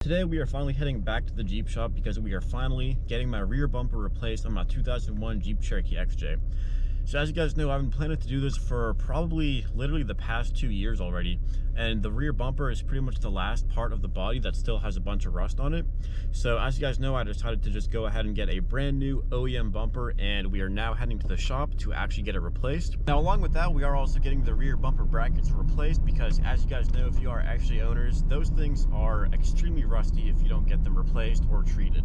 today we are finally heading back to the Jeep shop because we are finally getting my rear bumper replaced on my 2001 Jeep Cherokee XJ. So as you guys know, I've been planning to do this for probably literally the past 2 years already. And the rear bumper is pretty much the last part of the body that still has a bunch of rust on it. So as you guys know, I decided to just go ahead and get a brand new OEM bumper, and we are now heading to the shop to actually get it replaced. Now, along with that, we are also getting the rear bumper brackets replaced because as you guys know, if you are XJ owners, those things are extremely rusty if you don't get them replaced or treated.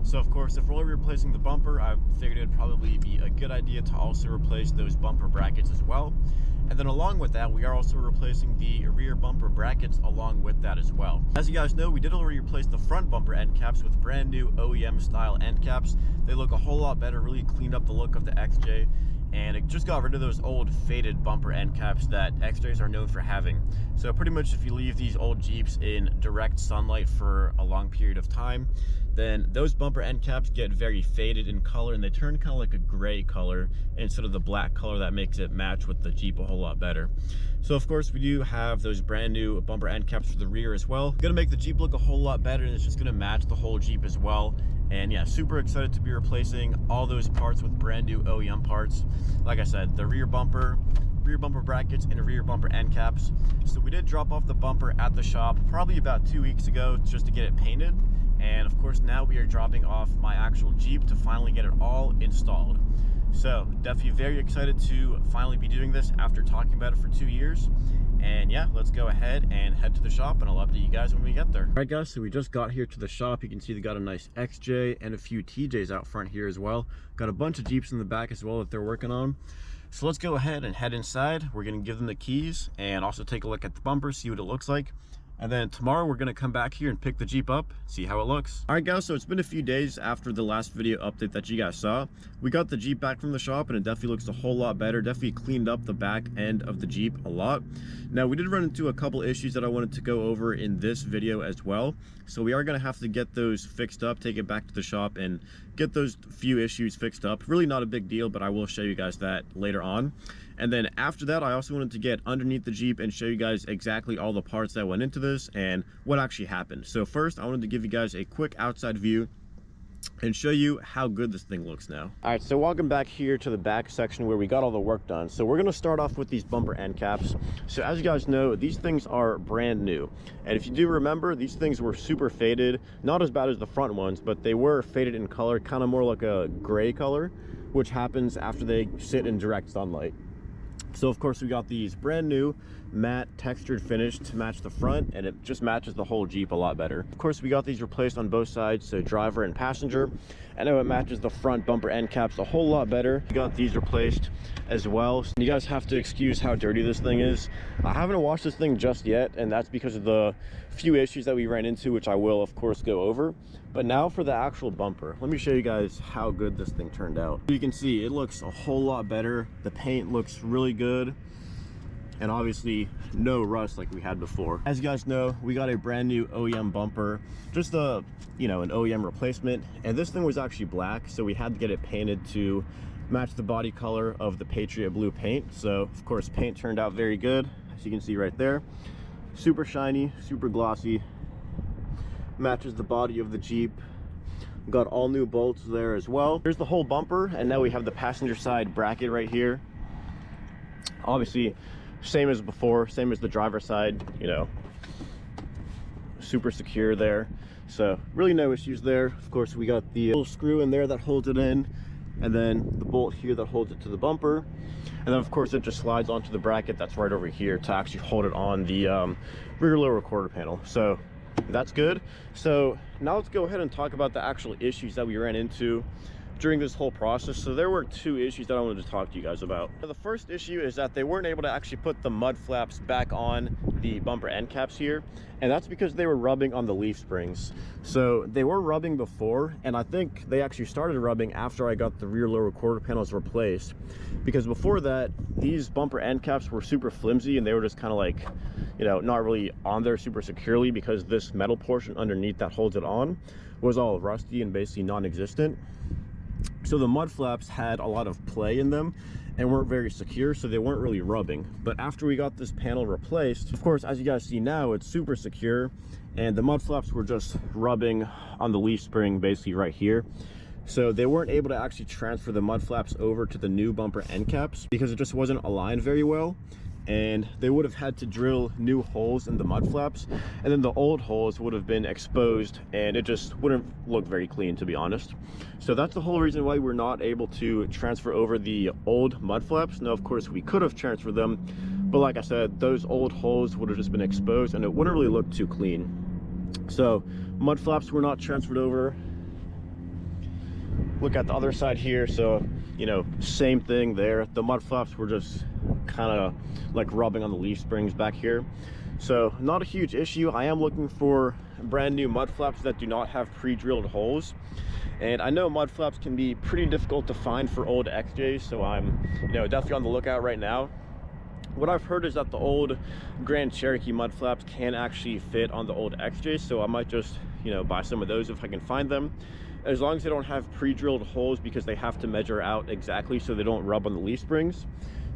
So of course, if we're only replacing the bumper, I figured it'd probably be a good idea to also replace those bumper brackets as well. And then along with that, we are also replacing the rear bumper brackets along with that as well. As you guys know, we did already replace the front bumper end caps with brand new OEM style end caps. They look a whole lot better, really cleaned up the look of the XJ. And it just got rid of those old faded bumper end caps that XJs are known for having. So pretty much if you leave these old Jeeps in direct sunlight for a long period of time, then those bumper end caps get very faded in color and they turn kind of like a gray color instead of the black color that makes it match with the Jeep a whole lot better. So of course we do have those brand new bumper end caps for the rear as well. Gonna make the Jeep look a whole lot better, and it's just gonna match the whole Jeep as well. And yeah, super excited to be replacing all those parts with brand new OEM parts. Like I said, the rear bumper brackets, and rear bumper end caps. So we did drop off the bumper at the shop probably about 2 weeks ago just to get it painted. And of course now we are dropping off my actual Jeep to finally get it all installed. So definitely very excited to finally be doing this after talking about it for 2 years. And yeah, let's go ahead and head to the shop and I'll update you guys when we get there. All right guys, so we just got here to the shop. You can see they got a nice XJ and a few TJs out front here as well. Got a bunch of Jeeps in the back as well that they're working on. So let's go ahead and head inside. We're gonna give them the keys and also take a look at the bumper, see what it looks like. And then tomorrow we're gonna come back here and pick the Jeep up, see how it looks. All right guys, so it's been a few days after the last video update that you guys saw. We got the Jeep back from the shop and it definitely looks a whole lot better. Definitely cleaned up the back end of the Jeep a lot. Now we did run into a couple issues that I wanted to go over in this video as well. So we are gonna have to get those fixed up, take it back to the shop and get those few issues fixed up. Really not a big deal, but I will show you guys that later on. And then after that, I also wanted to get underneath the Jeep and show you guys exactly all the parts that went into this and what actually happened. So first, I wanted to give you guys a quick outside view and show you how good this thing looks now. All right, so welcome back here to the back section where we got all the work done. So we're gonna start off with these bumper end caps. So as you guys know, these things are brand new. And if you do remember, these things were super faded, not as bad as the front ones, but they were faded in color, kind of more like a gray color, which happens after they sit in direct sunlight. So of course we got these brand new matte textured finish to match the front, and it just matches the whole Jeep a lot better. Of course we got these replaced on both sides, so driver and passenger. I know it matches the front bumper end caps a whole lot better. We got these replaced as well. You guys have to excuse how dirty this thing is. I haven't washed this thing just yet, and that's because of the few issues that we ran into, which I will of course go over. But now for the actual bumper, let me show you guys how good this thing turned out. You can see it looks a whole lot better. The paint looks really good, and obviously no rust like we had before. As you guys know, we got a brand new OEM bumper, just a, an OEM replacement, and this thing was actually black, so we had to get it painted to match the body color of the Patriot blue paint. So of course paint turned out very good, as you can see right there. Super shiny, super glossy, matches the body of the Jeep. Got all new bolts there as well. Here's the whole bumper, and now we have the passenger side bracket right here. Obviously same as before, same as the driver side, super secure there. So really no issues there. Of course we got the little screw in there that holds it in, and then the bolt here that holds it to the bumper, and then of course it just slides onto the bracket that's right over here to actually hold it on the rear lower quarter panel. So that's good. So now let's go ahead and talk about the actual issues that we ran into during this whole process. So there were two issues that I wanted to talk to you guys about. The first issue is that they weren't able to actually put the mud flaps back on the bumper end caps here, and that's because they were rubbing on the leaf springs. So they were rubbing before, and I think they actually started rubbing after I got the rear lower quarter panels replaced, because before that these bumper end caps were super flimsy and they were just kind of like, not really on there super securely, because this metal portion underneath that holds it on was all rusty and basically non-existent. So the mud flaps had a lot of play in them and weren't very secure, so they weren't really rubbing. But after we got this panel replaced, of course, as you guys see now, it's super secure and the mud flaps were just rubbing on the leaf spring basically right here. So they weren't able to actually transfer the mud flaps over to the new bumper end caps because it just wasn't aligned very well, and they would have had to drill new holes in the mud flaps, and then the old holes would have been exposed and it just wouldn't look very clean, to be honest. So that's the whole reason why we're not able to transfer over the old mud flaps. Now of course we could have transferred them, but like I said, those old holes would have just been exposed and it wouldn't really look too clean. So mud flaps were not transferred over. Look at the other side here. So, you know, same thing there. The mud flaps were just kind of like rubbing on the leaf springs back here. So not a huge issue. I am looking for brand new mud flaps that do not have pre-drilled holes. And I know mud flaps can be pretty difficult to find for old XJs, so I'm, you know, definitely on the lookout right now. What I've heard is that the old Grand Cherokee mud flaps can actually fit on the old XJ, so I might just, you know, buy some of those if I can find them, as long as they don't have pre-drilled holes, because they have to measure out exactly so they don't rub on the leaf springs.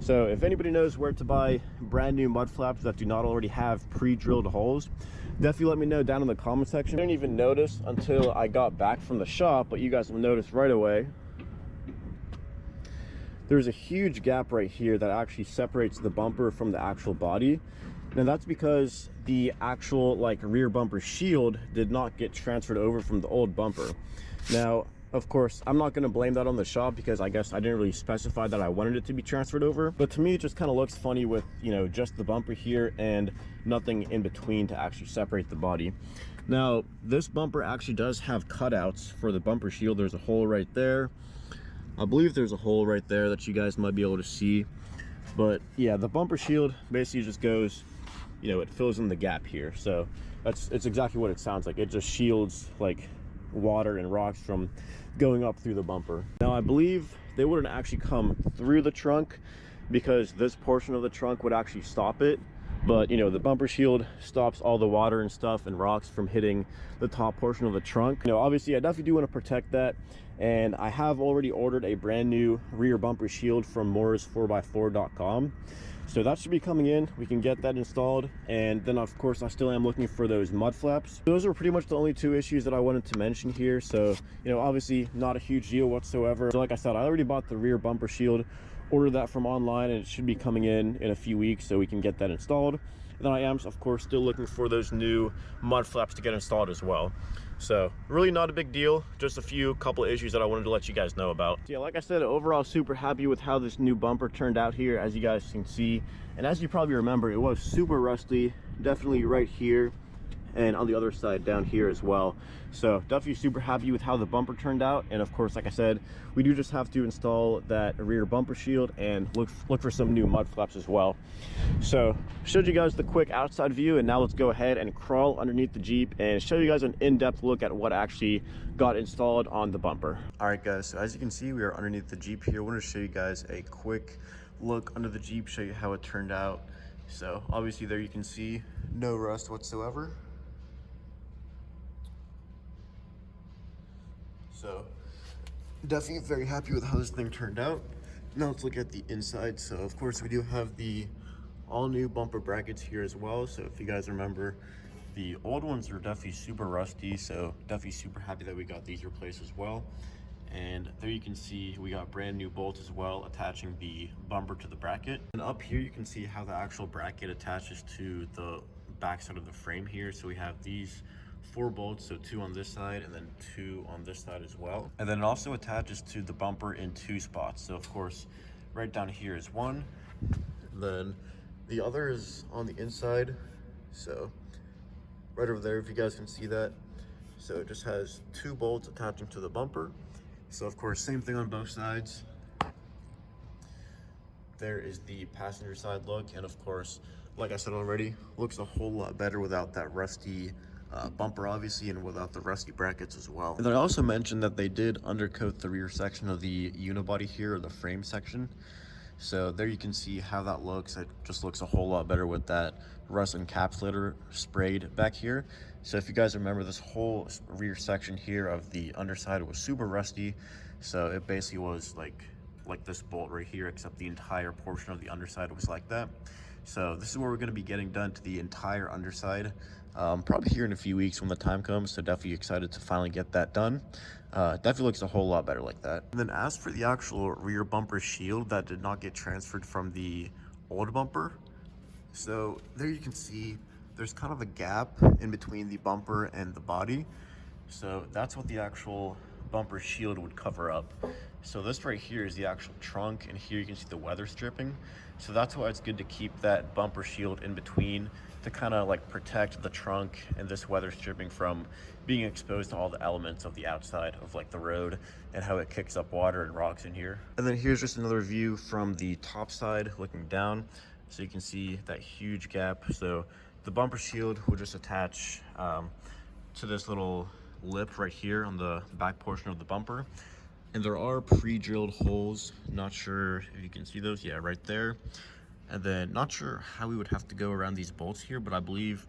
So if anybody knows where to buy brand new mud flaps that do not already have pre-drilled holes, definitely let me know down in the comment section. I didn't even notice until I got back from the shop, but you guys will notice right away there's a huge gap right here that actually separates the bumper from the actual body. Now that's because the actual like rear bumper shield did not get transferred over from the old bumper. Now of course I'm not going to blame that on the shop, because I guess I didn't really specify that I wanted it to be transferred over, but to me it just kind of looks funny with, you know, just the bumper here and nothing in between to actually separate the body. Now this bumper actually does have cutouts for the bumper shield. There's a hole right there. I believe there's a hole right there that you guys might be able to see, but yeah, the bumper shield basically just goes, you know, it fills in the gap here. So it's exactly what it sounds like. It just shields like water and rocks from going up through the bumper. Now I believe they wouldn't actually come through the trunk, because this portion of the trunk would actually stop it, but you know, the bumper shield stops all the water and stuff and rocks from hitting the top portion of the trunk. You know, obviously I definitely do want to protect that, and I have already ordered a brand new rear bumper shield from mooresfour4.com. So that should be coming in. We can get that installed, and then of course I still am looking for those mud flaps. Those are pretty much the only two issues that I wanted to mention here. So, you know, obviously not a huge deal whatsoever. So like I said, I already bought the rear bumper shield, ordered that from online, and it should be coming in a few weeks so we can get that installed. And then I am of course still looking for those new mud flaps to get installed as well. So really not a big deal, just a couple of issues that I wanted to let you guys know about. So yeah, like I said, overall super happy with how this new bumper turned out here, as you guys can see. And as you probably remember, it was super rusty, definitely right here and on the other side down here as well. So definitely super happy with how the bumper turned out. And of course, like I said, we do just have to install that rear bumper shield and look for some new mud flaps as well. So showed you guys the quick outside view, and now let's go ahead and crawl underneath the Jeep and show you guys an in-depth look at what actually got installed on the bumper. All right guys, so as you can see, we are underneath the Jeep here. I want to show you guys a quick look under the Jeep, show you how it turned out. So obviously there you can see no rust whatsoever. So definitely very happy with how this thing turned out. Now let's look at the inside. So of course we do have the all new bumper brackets here as well. So if you guys remember, the old ones are definitely super rusty, so definitely super happy that we got these replaced as well. And there you can see we got brand new bolts as well, attaching the bumper to the bracket. And up here you can see how the actual bracket attaches to the back side of the frame here. So we have these 4 bolts, so 2 on this side and then 2 on this side as well. And then it also attaches to the bumper in 2 spots. So of course, right down here is one, then the other is on the inside. So right over there, if you guys can see that. So it just has 2 bolts attaching to the bumper. So of course, same thing on both sides. There is the passenger side look, and of course, like I said already, looks a whole lot better without that rusty bumper obviously, and without the rusty brackets as well. And I also mentioned that they did undercoat the rear section of the unibody here, or the frame section. So there you can see how that looks. It just looks a whole lot better with that rust encapsulator sprayed back here. So if you guys remember, this whole rear section here of the underside was super rusty. So it basically was like this bolt right here, except the entire portion of the underside was like that. So this is what we're going to be getting done to the entire underside probably here in a few weeks when the time comes, so definitely excited to finally get that done. Definitely looks a whole lot better like that. And then as for the actual rear bumper shield that did not get transferred from the old bumper, so there you can see there's kind of a gap in between the bumper and the body. So that's what the actual bumper shield would cover up. So this right here is the actual trunk, and here you can see the weather stripping. So that's why it's good to keep that bumper shield in between to kind of like protect the trunk and this weather stripping from being exposed to all the elements of the outside of like the road and how it kicks up water and rocks in here. And then here's just another view from the top side looking down. So you can see that huge gap. So the bumper shield will just attach to this little lip right here on the back portion of the bumper. And there are pre-drilled holes. Not sure if you can see those. Yeah, right there. And then not sure how we would have to go around these bolts here, but I believe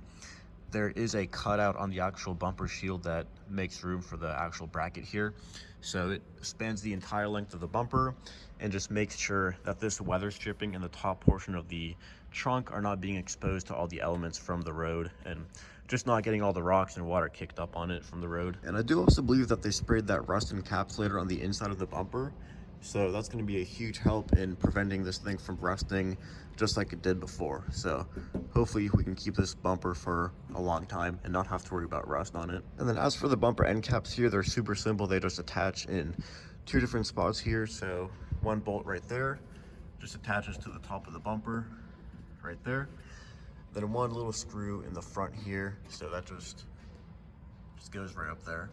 there is a cutout on the actual bumper shield that makes room for the actual bracket here. So it spans the entire length of the bumper and just makes sure that this weather stripping in the top portion of the trunk are not being exposed to all the elements from the road and just not getting all the rocks and water kicked up on it from the road. And I do also believe that they sprayed that rust encapsulator on the inside of the bumper. So that's going to be a huge help in preventing this thing from rusting just like it did before. So hopefully we can keep this bumper for a long time and not have to worry about rust on it. And then as for the bumper end caps here, they're super simple. They just attach in two different spots here. So one bolt right there just attaches to the top of the bumper right there. Then one little screw in the front here. So that just goes right up there.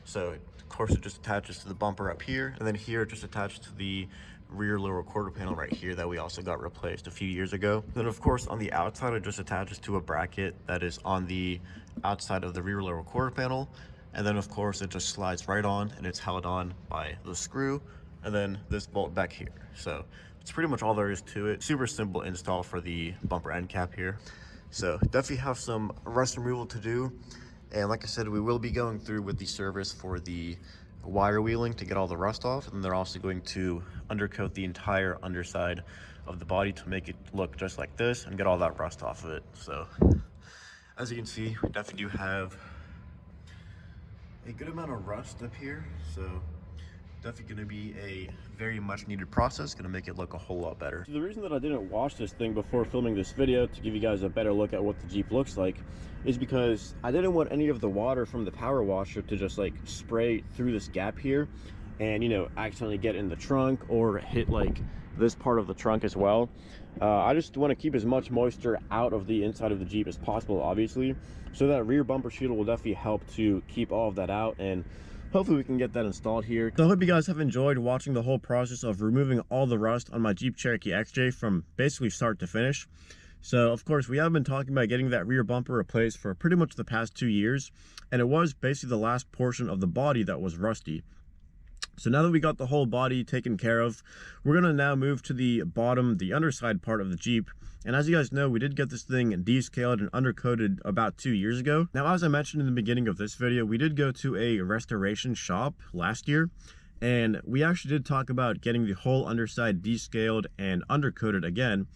So of course it just attaches to the bumper up here, and then here it just attached to the rear lower quarter panel right here that we also got replaced a few years ago. Then of course on the outside it just attaches to a bracket that is on the outside of the rear lower quarter panel, and then of course it just slides right on and it's held on by the screw and then this bolt back here. So it's pretty much all there is to it. Super simple install for the bumper end cap here. So definitely have some rust removal to do. And like I said, we will be going through with the service for the wire wheeling to get all the rust off. And they're also going to undercoat the entire underside of the body to make it look just like this and get all that rust off of it. So as you can see, we definitely do have a good amount of rust up here. So definitely going to be a very much needed process, going to make it look a whole lot better. So the reason that I didn't wash this thing before filming this video to give you guys a better look at what the Jeep looks like is because I didn't want any of the water from the power washer to just like spray through this gap here and, you know, accidentally get in the trunk or hit like this part of the trunk as well. I just want to keep as much moisture out of the inside of the Jeep as possible, obviously, so that rear bumper shield will definitely help to keep all of that out, and hopefully we can get that installed here. So I hope you guys have enjoyed watching the whole process of removing all the rust on my Jeep Cherokee XJ from basically start to finish. So of course we have been talking about getting that rear bumper replaced for pretty much the past 2 years, and it was basically the last portion of the body that was rusty. So now that we got the whole body taken care of, we're going to now move to the bottom, the underside part of the Jeep. And as you guys know, we did get this thing descaled and undercoated about 2 years ago. Now, as I mentioned in the beginning of this video, we did go to a restoration shop last year, and we actually did talk about getting the whole underside descaled and undercoated again.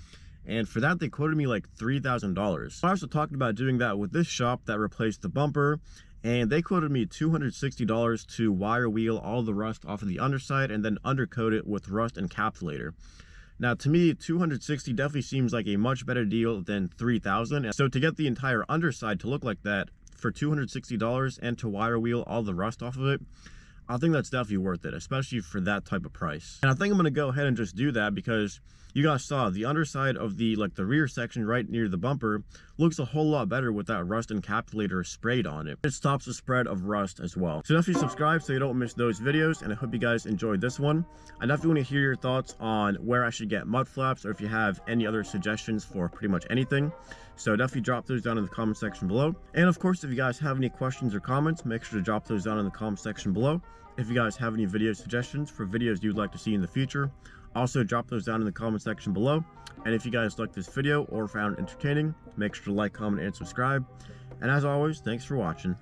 And for that, they quoted me like $3,000. I also talked about doing that with this shop that replaced the bumper, and they quoted me $260 to wire wheel all the rust off of the underside and then undercoat it with rust encapsulator. Now, to me, $260 definitely seems like a much better deal than $3,000. So to get the entire underside to look like that for $260 and to wire wheel all the rust off of it, I think that's definitely worth it, especially for that type of price. And I think I'm going to go ahead and just do that because you guys saw the underside of the rear section right near the bumper looks a whole lot better with that rust encapsulator sprayed on it. It stops the spread of rust as well. So definitely subscribe so you don't miss those videos, and I hope you guys enjoyed this one. I definitely want to hear your thoughts on where I should get mud flaps, or if you have any other suggestions for pretty much anything. So definitely drop those down in the comment section below. And of course, if you guys have any questions or comments, make sure to drop those down in the comment section below. If you guys have any video suggestions for videos you'd like to see in the future, also drop those down in the comment section below. And if you guys liked this video or found it entertaining, make sure to like, comment, and subscribe. And as always, thanks for watching.